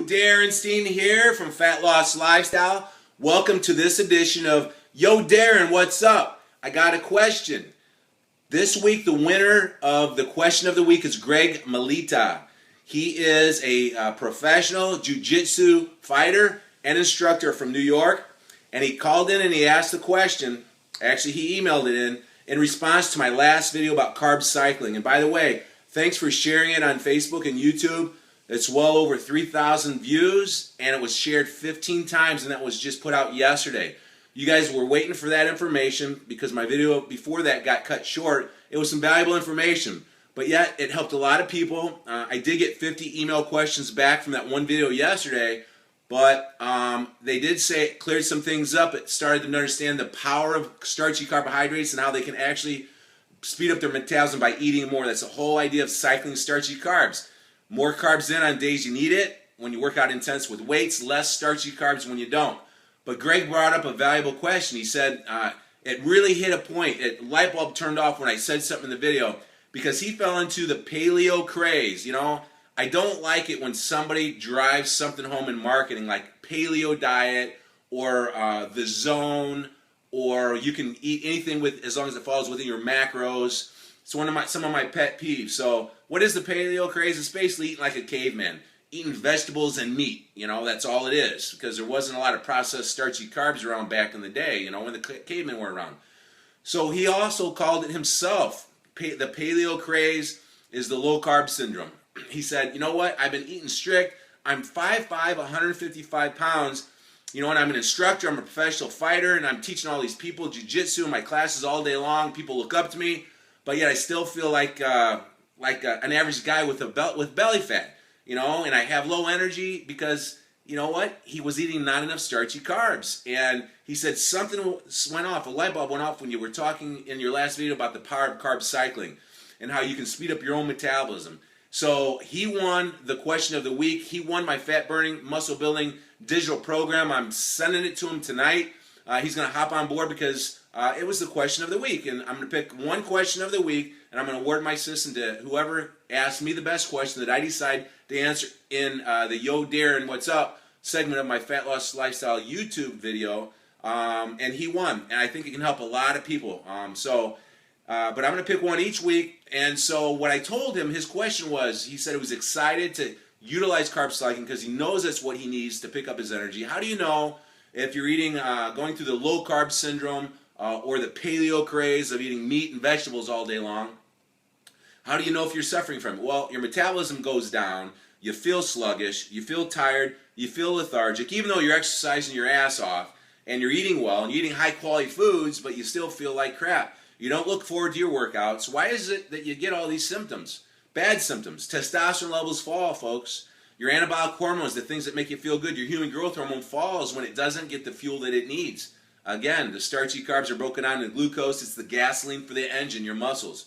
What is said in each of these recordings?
Darin, Steen here from Fat Loss Lifestyle. Welcome to this edition of Yo Darin, what's up? I got a question. This week the winner of the question of the week is Greg Melita. He is a professional jiu-jitsu fighter and instructor from New York, and he called in and he asked the question. Actually, he emailed it in response to my last video about carb cycling. And by the way, thanks for sharing it on Facebook and YouTube. It's well over 3,000 views, and it was shared 15 times, and that was just put out yesterday. You guys were waiting for that information because my video before that got cut short. It was some valuable information, but yet it helped a lot of people. I did get 50 email questions back from that one video yesterday, but they did say it cleared some things up. It started them to understand the power of starchy carbohydrates and how they can actually speed up their metabolism by eating more. That's the whole idea of cycling starchy carbs. More carbs in on days you need it, when you work out intense with weights, less starchy carbs when you don't. But Greg brought up a valuable question. He said it really hit a point. Light bulb turned off when I said something in the video because he fell into the paleo craze. You know, I don't like it when somebody drives something home in marketing like paleo diet or the zone, or you can eat anything with as long as it falls within your macros. It's some of my pet peeves. So what is the paleo craze? It's basically eating like a caveman, eating vegetables and meat. You know, that's all it is, because there wasn't a lot of processed starchy carbs around back in the day, you know, when the cavemen were around. So he also called it himself. The paleo craze is the low carb syndrome. He said, you know what, I've been eating strict. I'm 5'5", 155 pounds. You know, and I'm an instructor, I'm a professional fighter, and I'm teaching all these people jiu-jitsu in my classes all day long. People look up to me. But yet I still feel like an average guy with belly fat, you know, and I have low energy because, you know what, he was eating not enough starchy carbs. And he said something went off, a light bulb went off when you were talking in your last video about the power of carb cycling and how you can speed up your own metabolism. So he won the question of the week. He won my fat burning, muscle building digital program. I'm sending it to him tonight. He's going to hop on board because it was the question of the week, and I'm going to pick one question of the week, and I'm going to award my system to whoever asks me the best question that I decide to answer in the Yo Darin What's Up segment of my Fat Loss Lifestyle YouTube video, and he won, and I think it can help a lot of people. But I'm going to pick one each week, and so what I told him, his question was, he said he was excited to utilize carb cycling because he knows that's what he needs to pick up his energy. How do you know if you're eating, going through the low carb syndrome, or the paleo craze of eating meat and vegetables all day long? How do you know if you're suffering from it? Well, your metabolism goes down, you feel sluggish, you feel tired, you feel lethargic, even though you're exercising your ass off and you're eating well and you're eating high quality foods, but you still feel like crap. You don't look forward to your workouts. Why is it that you get all these symptoms? Bad symptoms. Testosterone levels fall, folks. Your anabolic hormones, the things that make you feel good, your human growth hormone falls when it doesn't get the fuel that it needs. Again, the starchy carbs are broken down into glucose. It's the gasoline for the engine, your muscles.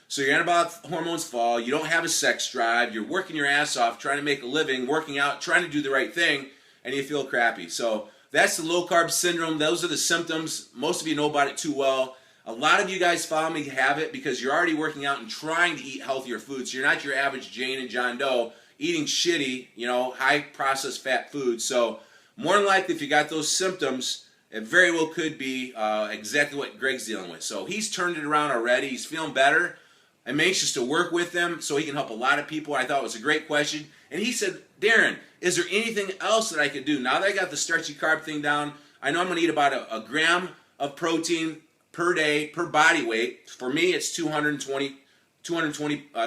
So your anabolic hormones fall. You don't have a sex drive. You're working your ass off, trying to make a living, working out, trying to do the right thing, and you feel crappy. So that's the low carb syndrome. Those are the symptoms. Most of you know about it too well. A lot of you guys follow me have it because you're already working out and trying to eat healthier foods. You're not your average Jane and John Doe eating shitty, you know, high processed fat foods. So more than likely, if you got those symptoms, it very well could be exactly what Greg's dealing with. So he's turned it around already. He's feeling better. I'm anxious to work with him so he can help a lot of people. I thought it was a great question. And he said, Darin, is there anything else that I could do? Now that I got the starchy carb thing down, I know I'm going to eat about a gram of protein per day, per body weight. For me, it's 220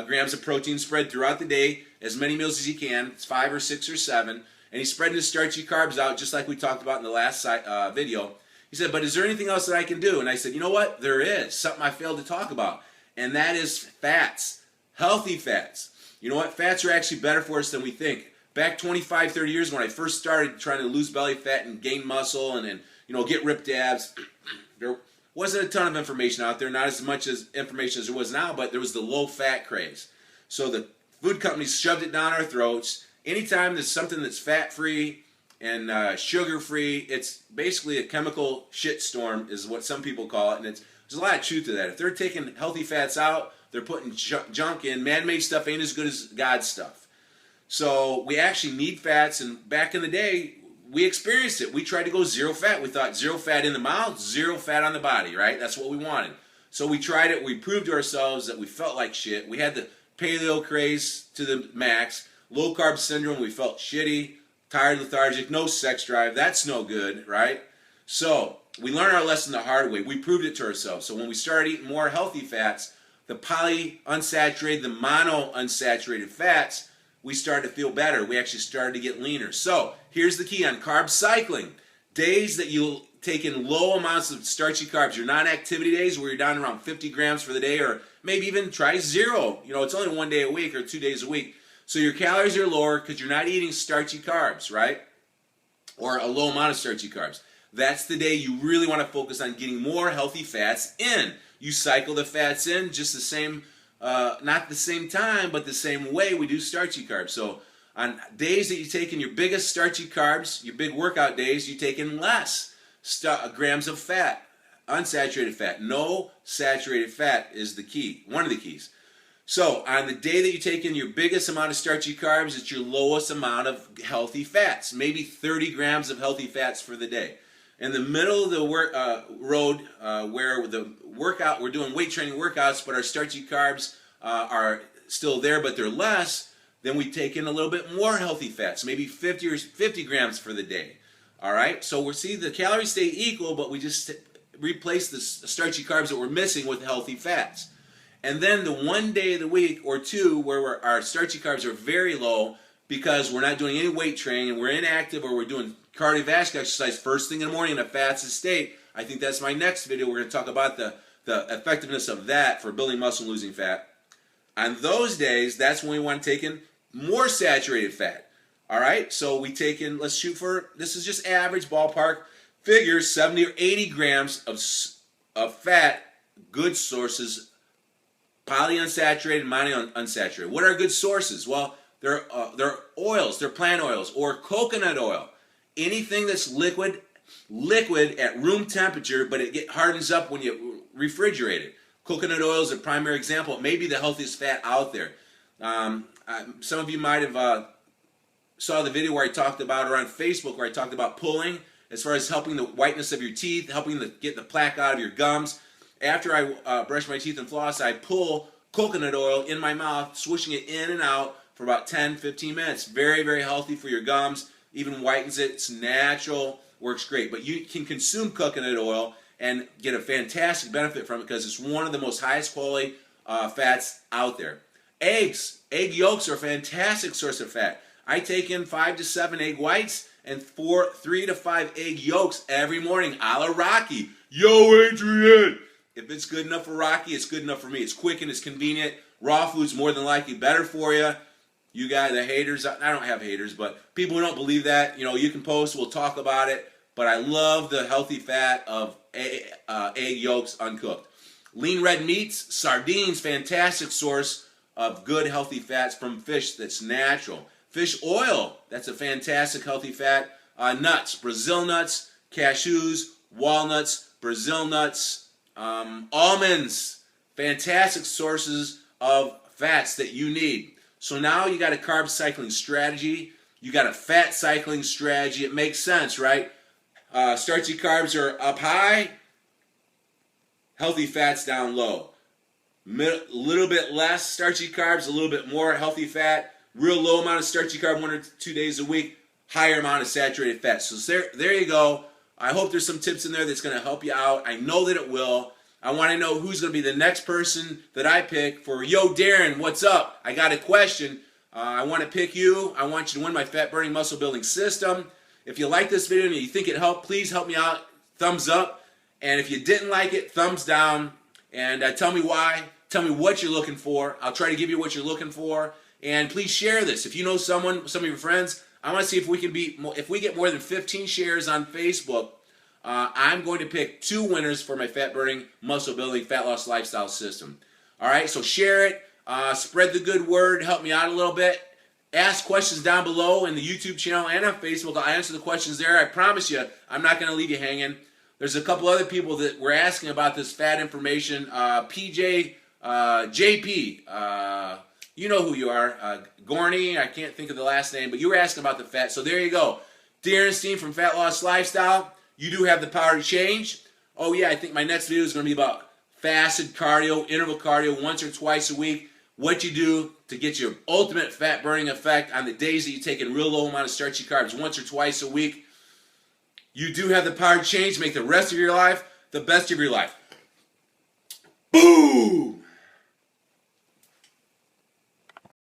grams of protein spread throughout the day, as many meals as you can. It's 5 or 6 or 7. And he's spreading his starchy carbs out just like we talked about in the last video. He said, but is there anything else that I can do? And I said, you know what? There is something I failed to talk about. And that is fats. Healthy fats. You know what? Fats are actually better for us than we think. Back 25, 30 years when I first started trying to lose belly fat and gain muscle and you know, get ripped abs, there wasn't a ton of information out there. Not as much as information as there was now, but there was the low fat craze. So the food companies shoved it down our throats. Anytime there's something that's fat-free and sugar-free, it's basically a chemical shitstorm is what some people call it, and there's a lot of truth to that. If they're taking healthy fats out, they're putting junk in. Man-made stuff ain't as good as God's stuff. So we actually need fats, and back in the day, we experienced it. We tried to go zero fat. We thought zero fat in the mouth, zero fat on the body, right? That's what we wanted. So we tried it. We proved to ourselves that we felt like shit. We had the paleo craze to the max. Low carb syndrome, we felt shitty, tired, lethargic, no sex drive. That's no good, right? So we learned our lesson the hard way. We proved it to ourselves. So when we started eating more healthy fats, the polyunsaturated, the monounsaturated fats, we started to feel better. We actually started to get leaner. So here's the key on carb cycling. Days that you'll take in low amounts of starchy carbs, your non-activity days where you're down around 50 grams for the day, or maybe even try zero. You know, it's only 1 day a week or 2 days a week. So your calories are lower because you're not eating starchy carbs, right? Or a low amount of starchy carbs. That's the day you really want to focus on getting more healthy fats in. You cycle the fats in just the same, not the same time, but the same way we do starchy carbs. So on days that you take in your biggest starchy carbs, your big workout days, you take in less grams of fat, unsaturated fat. No saturated fat is the key, one of the keys. So on the day that you take in your biggest amount of starchy carbs, it's your lowest amount of healthy fats, maybe 30 grams of healthy fats for the day. In the middle of the road where the workout, we're doing weight training workouts, but our starchy carbs are still there, but they're less, then we take in a little bit more healthy fats, maybe 50 grams for the day. All right, so we'll see the calories stay equal, but we just replace the starchy carbs that we're missing with healthy fats. And then the 1 day of the week or two where our starchy carbs are very low because we're not doing any weight training and we're inactive, or we're doing cardiovascular exercise first thing in the morning in a fasted state. I think that's my next video. We're going to talk about the effectiveness of that for building muscle and losing fat. On those days, that's when we want to take in more saturated fat. All right, so we take in, let's shoot for, this is just average ballpark figures, 70 or 80 grams of fat, good sources, polyunsaturated, monounsaturated. What are good sources? Well, they're oils, they're plant oils, or coconut oil. Anything that's liquid at room temperature, but it hardens up when you refrigerate it. Coconut oil is a primary example. It may be the healthiest fat out there. Some of you might have saw the video where I talked about, or on Facebook where I talked about pulling, as far as helping the whiteness of your teeth, helping to get the plaque out of your gums. After I brush my teeth and floss, I pull coconut oil in my mouth, swishing it in and out for about 10-15 minutes. Very, very healthy for your gums. Even whitens it. It's natural. Works great. But you can consume coconut oil and get a fantastic benefit from it because it's one of the most highest quality fats out there. Eggs. Egg yolks are a fantastic source of fat. I take in 5 to 7 egg whites and 3 to 5 egg yolks every morning, a la Rocky. Yo, Adrian! If it's good enough for Rocky, it's good enough for me. It's quick and it's convenient. Raw food's more than likely better for you. You guys, the haters, I don't have haters, but people who don't believe that, you can post, we'll talk about it. But I love the healthy fat of egg yolks uncooked. Lean red meats, sardines, fantastic source of good healthy fats from fish that's natural. Fish oil, that's a fantastic healthy fat. Nuts, Brazil nuts, cashews, walnuts, Brazil nuts, almonds, fantastic sources of fats that you need. So now you got a carb cycling strategy, you got a fat cycling strategy. It makes sense, right? Starchy carbs are up high, healthy fats down low. A little bit less starchy carbs, a little bit more healthy fat. Real low amount of starchy carb 1 or 2 days a week, higher amount of saturated fat. So there you go. I hope there's some tips in there that's going to help you out. I know that it will. I want to know who's going to be the next person that I pick for, yo, Darin, what's up? I got a question. I want to pick you. I want you to win my fat burning muscle building system. If you like this video and you think it helped, please help me out. Thumbs up. And if you didn't like it, thumbs down. And tell me why. Tell me what you're looking for. I'll try to give you what you're looking for. And please share this. If you know someone, some of your friends, I want to see if we can if we get more than 15 shares on Facebook, I'm going to pick 2 winners for my fat burning, muscle building, fat loss lifestyle system. All right, so share it, spread the good word, help me out a little bit. Ask questions down below in the YouTube channel and on Facebook. I'll answer the questions there. I promise you, I'm not going to leave you hanging. There's a couple other people that were asking about this fat information. JP, You know who you are. Gorney, I can't think of the last name, but you were asking about the fat. So there you go. Darin, Steen from Fat Loss Lifestyle. You do have the power to change. Oh yeah, I think my next video is going to be about fasted cardio, interval cardio, once or twice a week. What you do to get your ultimate fat burning effect on the days that you take in real low amount of starchy carbs once or twice a week. You do have the power to change, make the rest of your life the best of your life. Boom!